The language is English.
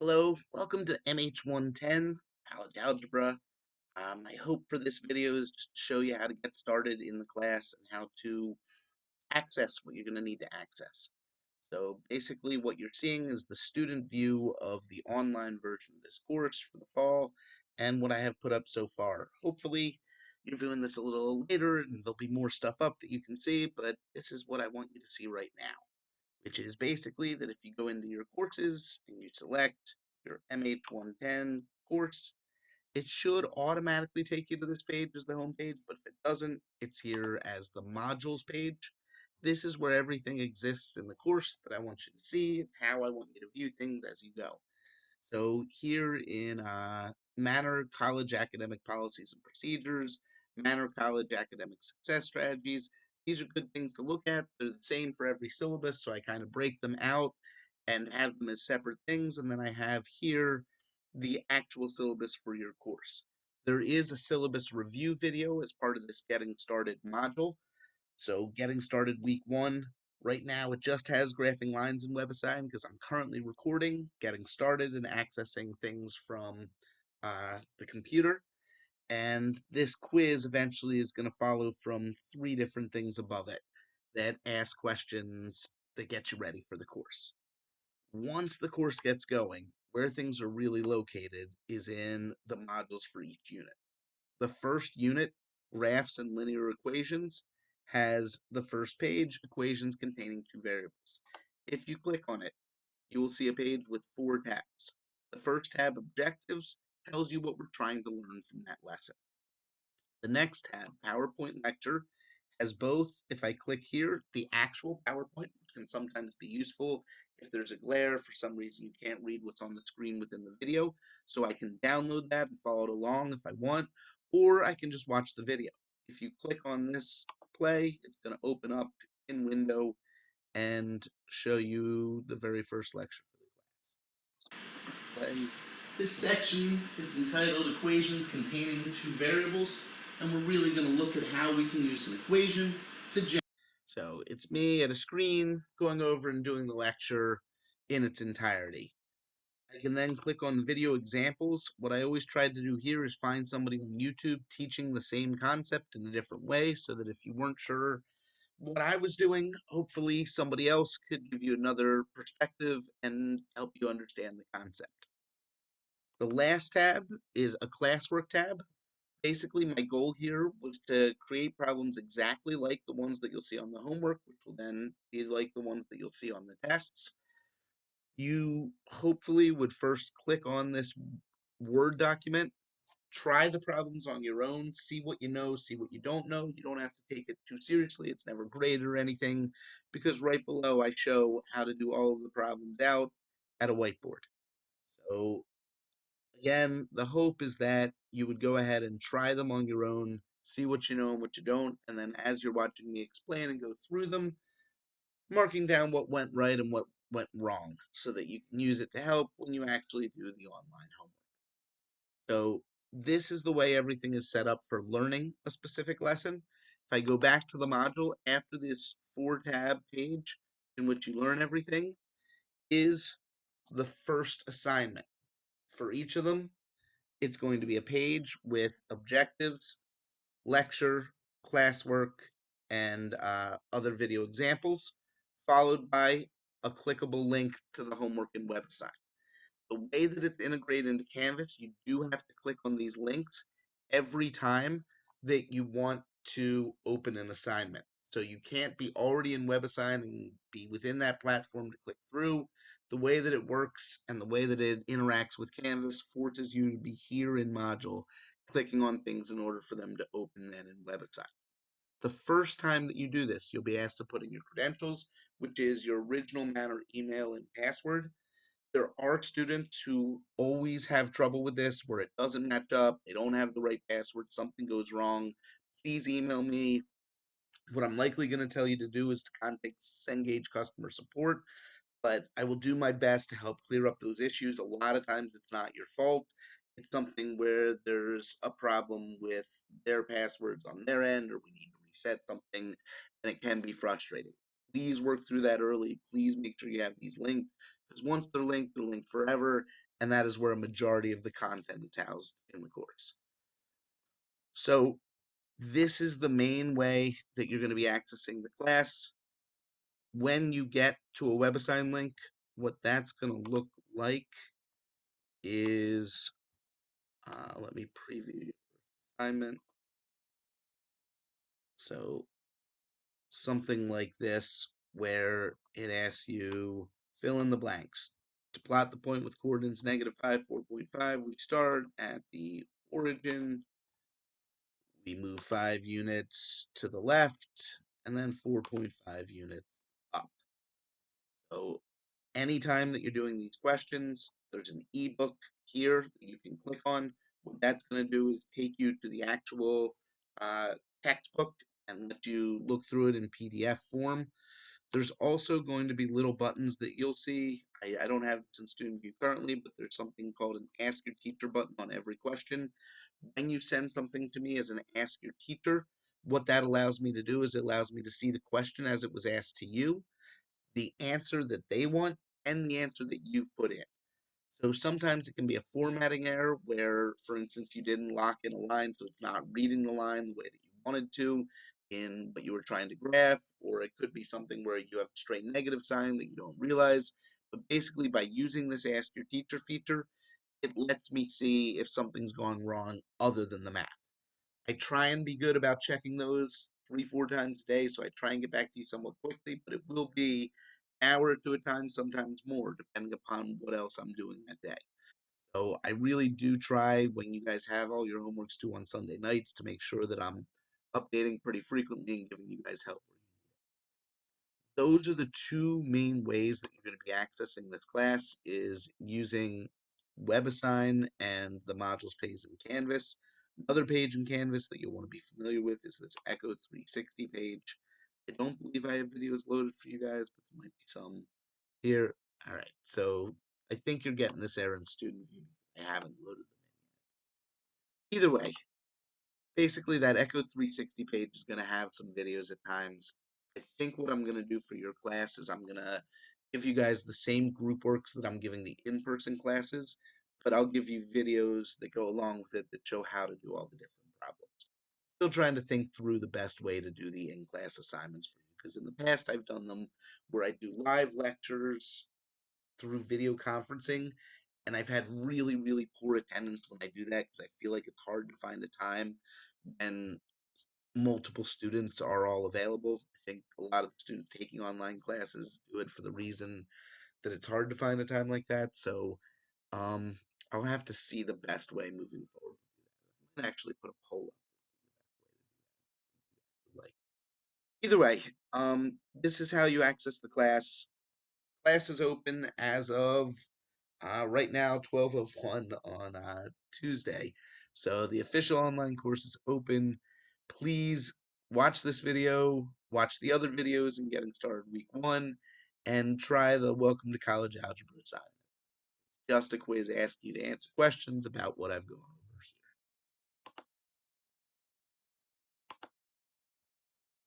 Hello, welcome to MH110 College Algebra. My hope for this video is just to show you how to get started in the class and how to access what you're going to need to access. So basically what you're seeing is the student view of the online version of this course for the fall and what I have put up so far. Hopefully you're viewing this a little later and there'll be more stuff up that you can see, but this is what I want you to see right now, which is basically that if you go into your courses and you select your MH110 course, it should automatically take you to this page as the home page, but if it doesn't, it's here as the modules page. This is where everything exists in the course that I want you to see. It's how I want you to view things as you go. So here in Manor College Academic Policies and Procedures, Manor College Academic Success Strategies, these are good things to look at. They're the same for every syllabus, so I kind of break them out and have them as separate things. And then I have here the actual syllabus for your course. There is a syllabus review video as part of this Getting Started module. So getting started week 1. Right now it just has graphing lines in WebAssign because I'm currently recording, getting started, and accessing things from the computer. And this quiz eventually is going to follow from 3 different things above it that ask questions that get you ready for the course. Once the course gets going, where things are really located is in the modules for each unit. The first unit, graphs and linear equations, has the first page, equations containing 2 variables. If you click on it, you will see a page with 4 tabs. The first tab, objectives, tells you what we're trying to learn from that lesson. The next tab, PowerPoint lecture, has both, if I click here, the actual PowerPoint, which can sometimes be useful if there's a glare, for some reason you can't read what's on the screen within the video, so I can download that and follow it along if I want, or I can just watch the video. If you click on this play, it's going to open up in window and show you the very first lecture for the class. Play. This section is entitled Equations Containing Two Variables, and we're really going to look at how we can use an equation to generate. So it's me at a screen going over and doing the lecture in its entirety. I can then click on video examples. What I always tried to do here is find somebody on YouTube teaching the same concept in a different way so that if you weren't sure what I was doing, hopefully somebody else could give you another perspective and help you understand the concept. The last tab is a classwork tab. Basically, my goal here was to create problems exactly like the ones that you'll see on the homework, which will then be like the ones that you'll see on the tests. You hopefully would first click on this Word document, try the problems on your own, see what you know, see what you don't know. You don't have to take it too seriously. It's never graded or anything, because right below I show how to do all of the problems out at a whiteboard. So again, the hope is that you would go ahead and try them on your own, see what you know and what you don't, and then as you're watching me explain and go through them, marking down what went right and what went wrong so that you can use it to help when you actually do the online homework. So this is the way everything is set up for learning a specific lesson. If I go back to the module after this 4-tab page in which you learn everything is the first assignment. For each of them, it's going to be a page with objectives, lecture, classwork, and other video examples, followed by a clickable link to the homework and website. The way that it's integrated into Canvas, you do have to click on these links every time that you want to open an assignment. So you can't be already in WebAssign and be within that platform to click through. The way that it works and the way that it interacts with Canvas forces you to be here in module, clicking on things in order for them to open then in WebAssign. The first time that you do this, you'll be asked to put in your credentials, which is your original Manor email and password. There are students who always have trouble with this where it doesn't match up, they don't have the right password, something goes wrong. Please email me. What I'm likely going to tell you to do is to contact Cengage customer support, but I will do my best to help clear up those issues. A lot of times it's not your fault. It's something where there's a problem with their passwords on their end, or we need to reset something, and it can be frustrating. Please work through that early. Please make sure you have these linked, because once they're linked forever, and that is where a majority of the content is housed in the course. So this is the main way that you're going to be accessing the class. When you get to a WebAssign link, what that's going to look like is, let me preview your assignment. So something like this, where it asks you fill in the blanks. To plot the point with coordinates -5, 4.5, we start at the origin, we move 5 units to the left, and then 4.5 units up. So anytime that you're doing these questions, there's an ebook here that you can click on. What that's going to do is take you to the actual uh, textbook and let you look through it in PDF form. There's also going to be little buttons that you'll see. I don't have this in Student View currently, but there's something called an Ask Your Teacher button on every question. When you send something to me as an Ask Your Teacher, what that allows me to do is it allows me to see the question as it was asked to you, the answer that they want, and the answer that you've put in. So sometimes it can be a formatting error where, for instance, you didn't lock in a line, so it's not reading the line the way that you wanted to in what you were trying to graph, or it could be something where you have a straight negative sign that you don't realize. But basically, by using this Ask Your Teacher feature, it lets me see if something's gone wrong other than the math. I try and be good about checking those 3, 4 times a day, so I try and get back to you somewhat quickly, but it will be an hour to a time, sometimes more, depending upon what else I'm doing that day. So I really do try when you guys have all your homeworks due on Sunday nights to make sure that I'm updating pretty frequently and giving you guys help. Those are the two main ways that you're going to be accessing this class is using WebAssign and the modules page in Canvas. Another page in Canvas that you'll want to be familiar with is this Echo 360 page. I don't believe I have videos loaded for you guys, but there might be some here. All right, so I think you're getting this error in Student View. I haven't loaded them. Either way, basically that Echo 360 page is going to have some videos at times. I think what I'm going to do for your class is I'm going to give you guys the same group works that I'm giving the in-person classes, but I'll give you videos that go along with it that show how to do all the different problems. Still trying to think through the best way to do the in-class assignments for you, because in the past I've done them where I do live lectures through video conferencing, and I've had really, really poor attendance when I do that because I feel like it's hard to find a time and multiple students are all available. I think a lot of the students taking online classes do it for the reason that it's hard to find a time like that. So um, I'll have to see the best way moving forward. I'm gonna actually put a poll up. Like either way, this is how you access the class. Class is open as of right now, 12:01 on Tuesday. So the official online course is open. Please watch this video, watch the other videos in Getting Started Week 1, and try the Welcome to College Algebra assignment. Just a quiz asking you to answer questions about what I've gone over.